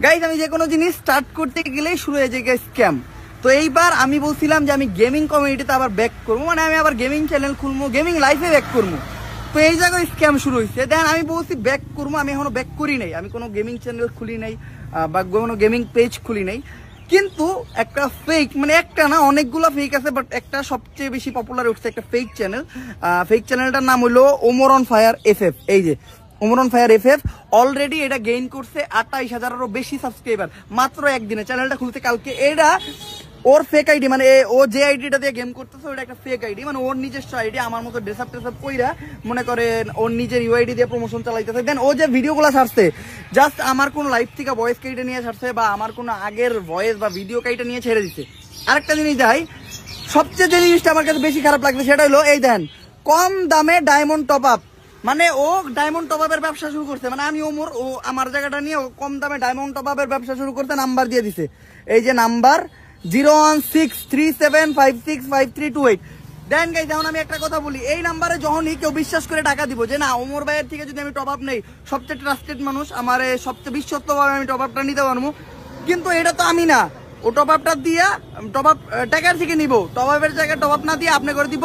Guys আমি যে কোনো জিনিস স্টার্ট করতে গেলেই শুরু হয়ে যায় স্ক্যাম। তো এইবার আমি বলছিলাম যে আমি গেমিং কমিউনিটিতে আবার ব্যাক করবো, মানে আমি আবার গেমিং চ্যানেল খুলবো, গেমিং লাইফে ব্যাক করবো। তো এই জায়গায় স্ক্যাম শুরু হয়েছে। দেন আমি বলছি ব্যাক করবো, আমি এখনো ব্যাক করি নাই, আমি কোনো গেমিং চ্যানেল খুলি নাই বা কোনো গেমিং পেজ খুলি নাই। কিন্তু একটা ফেক, মানে একটা না অনেকগুলো ফেক আছে, বাট একটা সবচেয়ে বেশি পপুলার উঠছে একটা ফেক চ্যানেল। ফেক চ্যানেলটার নাম হলো ওমর অন ফায়ার FF। এই যে Omar on fire FF already এটা গেইন করছে 28,000-এরও বেশি সাবস্ক্রাইবার মাত্র একদিনে। চ্যানেলটা খুলতে কালকে। এটা ওর ফেক আইডি, মানে ও যে আইডিটা দিয়ে গেম করতেছে ওটা একটা ফেক আইডি, মানে ওর নিজস্ব আইডি। আমার মতো ড্রেস আপ কইরা মনে করেন ওর নিজের ইউআইডি দিয়ে প্রমোশন চালাইতেছে। দেন ও যে ভিডিওগুলো ছাড়ছে জাস্ট আমার কোনো লাইভ থেকে ভয়েস কেটে নিয়ে ছাড়ছে, বা আমার কোনো আগের ভয়েস বা ভিডিও কেটে নিয়ে ছেড়ে দিচ্ছে। আরেকটা জিনিস যাই, সবচেয়ে যে জিনিসটা আমার কাছে বেশি খারাপ লাগছে সেটা হলো এই দেন কম দামে ডায়মন্ড টপ আপ। মানে ও ডায়মন্ড টপ আপের ব্যবসা শুরু করছে, মানে আমি ওমর ও আমার জায়গাটা নিয়ে কম দামে ডায়মন্ড টপ আপের ব্যবসা শুরু করতে নাম্বার দিয়ে দিছে। এই যে নাম্বার 01637565328। দেন গাইস এখন আমি একটা কথা বলি, এই নাম্বারে যখনই কেউ বিশ্বাস করে টাকা দিব যে না ওমর ভাইয়ের থেকে যদি আমি টপ আপ নেই, সবচেয়ে ট্রাস্টেড মানুষ, আমার সবচেয়ে বিশ্বস্তভাবে আমি টপ আপটা নিতে পারবো, কিন্তু এটা তো আমি না। ও টপ আপটা দিয়া টপ আপ টাকার থেকে নিব, টপ আপের জায়গায় টপ আপ না দিয়ে আপনি করে দিব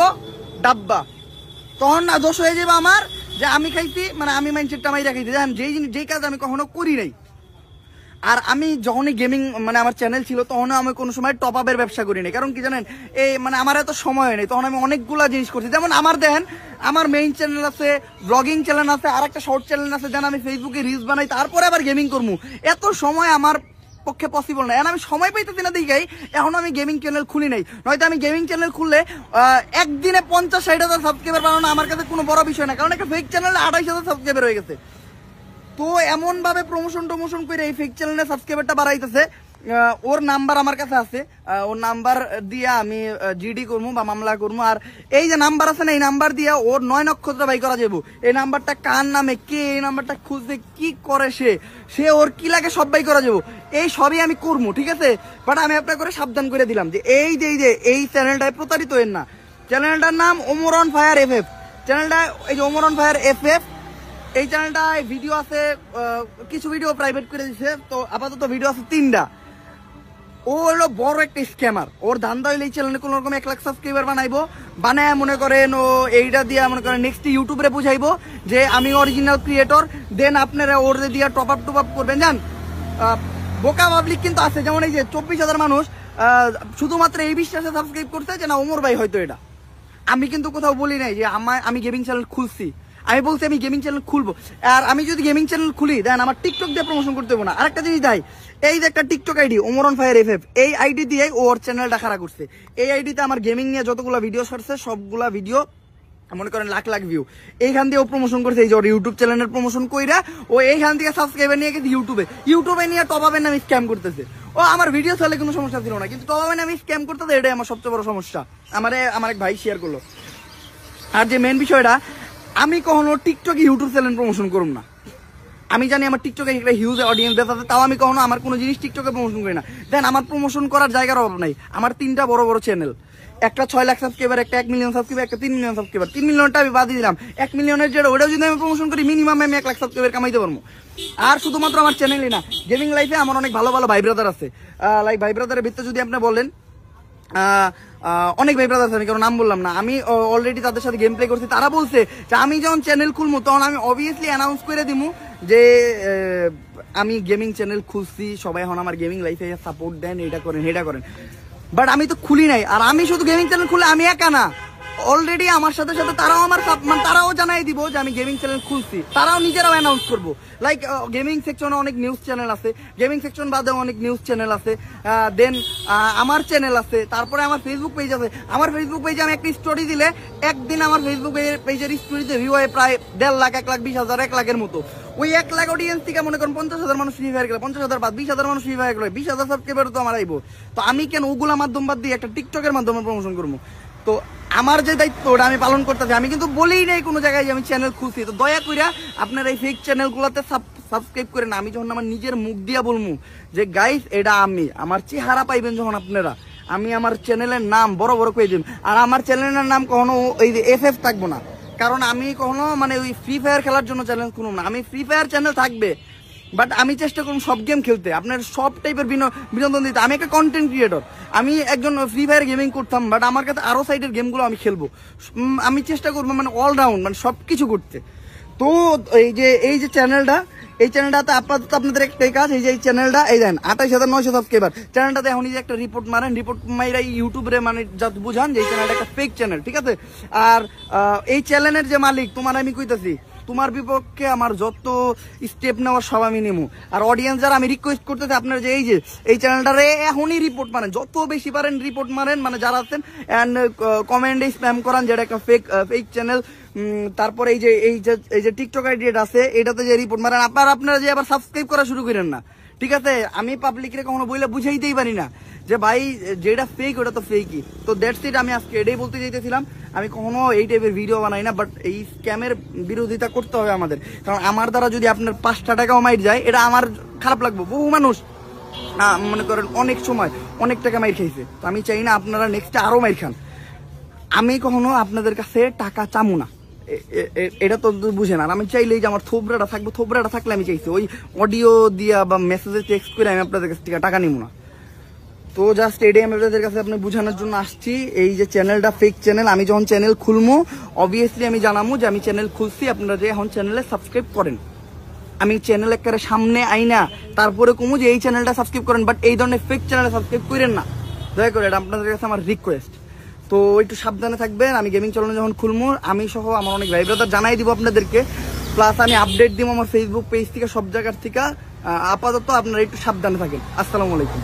ডাব্বা। তখন না দোষ হয়ে যাবে আমার যে আমি খাইছি, মানে আমি মাইন্ডসেটটা মাইরা খাইছি। দেখেন যেই কাজ আমি কখনো করি নাই। আর আমি যখনই গেমিং মানে আমার চ্যানেল ছিল তখন আমি কোনো সময় টপ আপের ব্যবসা করি নাই। কারণ কি জানেন, এই মানে আমার এত সময় নেই, তখন আমি অনেকগুলা জিনিস করছি। যেমন আমার দেখেন আমার মেইন চ্যানেল আছে, ব্লগিং চ্যানেল আছে, আর একটা শর্ট চ্যানেল আছে, দেন আমি ফেসবুকে রিলস বানাই, তারপরে আবার গেমিং করবো। এত সময় আমার পক্ষে পসিবল না, এখন আমি সময় পাইতেছি না দিকেই এখন আমি গেমিং চ্যানেল খুলি নাই। নয়তো আমি গেমিং চ্যানেল খুললে একদিনে 50-60 হাজার সাবস্ক্রাইবার বানানো আমার কাছে কোনো বড় বিষয় না, কারণ একটা ফেক চ্যানেলে 28,000 সাবস্ক্রাইবার হয়ে গেছে। তো এমন ভাবে প্রমোশন করে এই ফেক চ্যানেলে সাবস্ক্রাইবারটা বাড়াইতেছে। ওর নাম্বার আমার কাছে আছে, ওর নাম্বার দিয়ে আমি জিডি করবো বা মামলা করবো। আর এই যে নাম্বার আছে না, এই নাম্বার দিয়ে ওর 9 নক্ষত্র বাই করা যাবো। এই নাম্বারটা কার নামে, কে এই নাম্বারটা খুঁজতে কি করে, সে ওর কি লাগে সব বাই করা যাবো। এই সবই আমি করবো, ঠিক আছে। বাট আমি আপনার করে সাবধান করে দিলাম যে এই চ্যানেলটায় প্রতারিত হন না। চ্যানেলটার নাম ওমর অন ফায়ার FF। চ্যানেলটা এই যে ওমর অন ফায়ার FF, এই চ্যানেলটায় ভিডিও আছে, কিছু ভিডিও প্রাইভেট করে দিচ্ছে। তো আপাতত ভিডিও আছে 3টা। ও হলো বড় একটা স্ক্যামার। ওর ধান্দা হইলে এই চ্যানেলে কোন রকম 1 লাখ সাবস্ক্রাইবার বানায় মনে করেন ও এইটা দিয়ে মনে করেন নেক্সট ইউটিউবে বুঝাইবো যে আমি অরিজিনাল ক্রিয়েটর। দেন আপনারা ওর দিয়ে টপ আপ করবেন। জান বোকা পাবলিক কিন্তু আছে, যেমন এই যে 24,000 মানুষ শুধুমাত্র এই বিশ্বাসে সাবস্ক্রাইব করছে যে না ওমর ভাই হয়তো এটা। আমি কিন্তু কোথাও বলি নাই যে আমি গেমিং চ্যানেল খুলছি, আমি বলছি আমি গেমিং চ্যানেল খুলবো। আর আমি যদি গেমিং চ্যানেল খুলি দেন আমার টিকটক দিয়ে প্রমোশন করতে হবে না। আরেকটা জিনিস দেয়, এই যে একটা TikTok ID Omar on fire FF, এই আইডি দিয়ে ওর চ্যানেলটা খাড়া করছে। এই আইডিতে আমার গেমিং নিয়ে যতগুলো ভিডিও ছাড়ছে সবগুলা ভিডিও মনে করেন লাখ লাখ ভিউ। এইখান দিয়ে ও প্রমোশন করছে, এই যে ওর ইউটিউব চ্যানেলের প্রমোশন কইরা ও এইখান থেকে সাবস্ক্রাইবার নিয়ে গেছে ইউটিউবে নিয়ে টপ আপের নামে স্ক্যাম করতেছে। ও আমার ভিডিও চাইলে কোনো সমস্যা ছিল না, কিন্তু টপ আপের নামে স্ক্যাম করতেছে, এটাই আমার সবচেয়ে বড় সমস্যা। আমার এক ভাই শেয়ার করলো। আর যে মেন বিষয়টা, আমি কখনো টিকটকে ইউটিউব চ্যানেল প্রমোশন করব না। আমি জানি আমার টিকটকে একটা হিউজ অডিয়েন্স বেস আছে, তাও আমি কখনো আমার কোনো জিনিস টিকটকে প্রমোশন করি না। দেন আমার প্রমোশন করার জায়গার অভাব নাই। আমার 3টা বড় বড় চ্যানেল, একটা 6 লাখ সাবস্ক্রাইবার, একটা 1 মিলিয়ন সাবস্ক্রাইবার, একটা 3 মিলিয়ন সাবস্ক্রাইবার। 3 মিলিয়নটা আমি বাদ দিলাম, 1 মিলিয়নের যেটা ওটাও যদি আমি প্রমোশন করি মিনিমাম আমি 1 লাখ সাবস্ক্রাইবার কামাইতে পারবো। আর শুধুমাত্র আমার চ্যানেলই না, গেমিং লাইফে আমার অনেক ভালো ভালো ভাই ব্রাদার আছে। লাইক ভাই ব্রাদারের ভিতরে যদি আপনি বলেন অনেক ভাই ব্রাদার আছে, আমি কারো নাম বললাম না, আমি অলরেডি তাদের সাথে গেম প্লে করছি। তারা বলছে যে আমি যখন চ্যানেল খুলবো তখন আমি অবভিয়াসলি অ্যানাউন্স করে দিব যে আমি গেমিং চ্যানেল খুলছি, সবাই এখন আমার গেমিং লাইফে সাপোর্ট দেন, এটা করেন এটা করেন। বাট আমি তো খুলি নাই। আর আমি শুধু গেমিং চ্যানেল খুলে আমি একা না, অলরেডি আমার সাথে সাথে তারাও জানাই দিব যে আমি গেমিং চ্যানেল খুলছি, তারাও নিজেরাও অ্যানাউন্স করবো। লাইক গেমিং সেকশনে অনেক নিউজ চ্যানেল আছে, গেমিং সেকশন বাদেও অনেক নিউজ চ্যানেল আছে। দেন আমার চ্যানেল আছে, তারপরে আমার ফেসবুক পেজ আছে। আমার ফেসবুক পেজে আমি একটা স্টোরি দিলে একদিন আমার ফেসবুক পেজের স্টোরিতে ভিউ হয় প্রায় 1.5 লাখ, 1,20,000, 1 লাখের মতো। ওই 1 লাখ অডিয়েন্স থেকে মনে করেন 50,000 মানুষ ফ্রি ফায়ার খেলে, 50,000 বাদ 20,000 মানুষ ফ্রি ফায়ার খেলে, 20,000 সাবস্ক্রাইবার তো আমার আইবো। তো আমি কেন ওগুলা মাধ্যম বাদ দিয়ে একটা টিকটকের মাধ্যমে প্রমোশন করবো? তো আমার যে দায়িত্ব ওটা আমি পালন করতেছি। আমি কিন্তু বলেই নাই কোনো জায়গায় যে আমি চ্যানেল খুলছি। তো দয়া কইরা আপনারা এই ফেক চ্যানেলগুলোতে সাবস্ক্রাইব করেন। আমি যখন আমার নিজের মুখ দিয়া বলবো যে গাইস এটা আমি, আমার চেহারা পাইবেন যখন আপনারা, আমি আমার চ্যানেলের নাম বড় বড় করে দিন। আর আমার চ্যানেলের নাম কখনো এই যে FF থাকবো না, কারণ আমি কখনো মানে ওই ফ্রি ফায়ার খেলার জন্য চ্যানেল খুলব না। আমি ফ্রি ফায়ার চ্যানেল থাকবে, বাট আমি চেষ্টা করুন সব গেম খেলতে, আপনার সব টাইপের বিনোদন দিতে। আমি একটা কন্টেন্ট ক্রিয়েটর, আমি একজন ফ্রি ফায়ার গেমিং করতাম, বাট আমার কাছে আরো সাইডের গেমগুলো আমি খেলবো। আমি চেষ্টা করবো মানে অলরাউন্ড, মানে সবকিছু করতে। তো এই যে চ্যানেলটা, এই চ্যানেলটাতে আপাতত আপনাদের একটাই কাজ, এই যে এই চ্যানেলটা, এই দেন 28,900 সাবস্ক্রাইবার চ্যানেলটাতে। এখন এই যে একটা রিপোর্ট মারেন, রিপোর্ট মাইরা ইউটিউবে মানে যা বুঝান যে এই চ্যানেলটা একটা ফেক চ্যানেল, ঠিক আছে? আর এই চ্যানেলের যে মালিক তোমার আমি কইতাছি, তোমার বিপক্ষে আমার যত স্টেপ নেওয়ার সব আমি নেবো। আর অডিয়েন্স যারা, আমি রিকোয়েস্ট করতেছি আপনার যে এই চ্যানেলটারে এখনই রিপোর্ট মারেন, যত বেশি পারেন রিপোর্ট মারেন, মানে যারা আছেন, অ্যান্ড কমেন্টে স্প্যাম করান যেটা একটা ফেক চ্যানেল। তারপরে এই যে টিকটক আইডি আছে, এটাতে যে রিপোর্ট মারেন। আপনারা যে আবার সাবস্ক্রাইব করা শুরু করেন না, ঠিক আছে? আমি পাবলিকরে কখনো বইলে বুঝাইতেই পারি না যে ভাই যেটা ফেক ওটা তো ফেকই। তো দ্যাটস ইট, আমি আজকে এটাই বলতে চাইতেছিলাম। আমি কখনো এই টাইপের ভিডিও বানাই না, বাট এই স্ক্যামের বিরোধিতা করতে হবে আমাদের, কারণ আমার দ্বারা যদি আপনার 5টা টাকাও মাইর যায়, এটা আমার খারাপ লাগবে। বহু মানুষ মনে করেন অনেক সময় অনেক টাকা মাইর খাইছে, তো আমি চাই না আপনারা নেক্সটে আরো মাইর খান। আমি কখনো আপনাদের কাছে টাকা চামু না, এটা তো বুঝেন। আর আমি চাইলেই যে আমার থোবরাটা থাকবে, থোবরাটা থাকলে আমি চাইছি ওই অডিও দিয়া বা মেসেজে টেক্সট করে আমি আপনাদের কাছ থেকে টাকা নিব না। তো জাস্ট এটাই আমি আপনাদের কাছে আপনি বোঝানোর জন্য আসছি। এই যে চ্যানেলটা ফেক চ্যানেল, আমি যখন চ্যানেল খুলবো অবভিয়াসলি আমি জানাবো যে আমি চ্যানেল খুলছি, আপনারা যে এখন চ্যানেলে সাবস্ক্রাইব করেন। আমি চ্যানেল একেবারে সামনে আইনা তারপরে কমু যে এই চ্যানেলটা সাবস্ক্রাইব করেন, বাট এই ধরনের ফেক চ্যানেলে সাবস্ক্রাইব করেন না, দয়া করে। এটা আপনাদের কাছে আমার রিকোয়েস্ট। তো একটু সাবধানে থাকবেন। আমি গেমিং চ্যানেল যখন খুলবো, আমি সহ আমার অনেক ভাই ব্রাদার জানাই দিব আপনাদেরকে, প্লাস আমি আপডেট দিব আমার ফেসবুক পেজ থেকে, সব জায়গার থেকে। আপাতত আপনারা একটু সাবধানে থাকেন। আসসালামু আলাইকুম।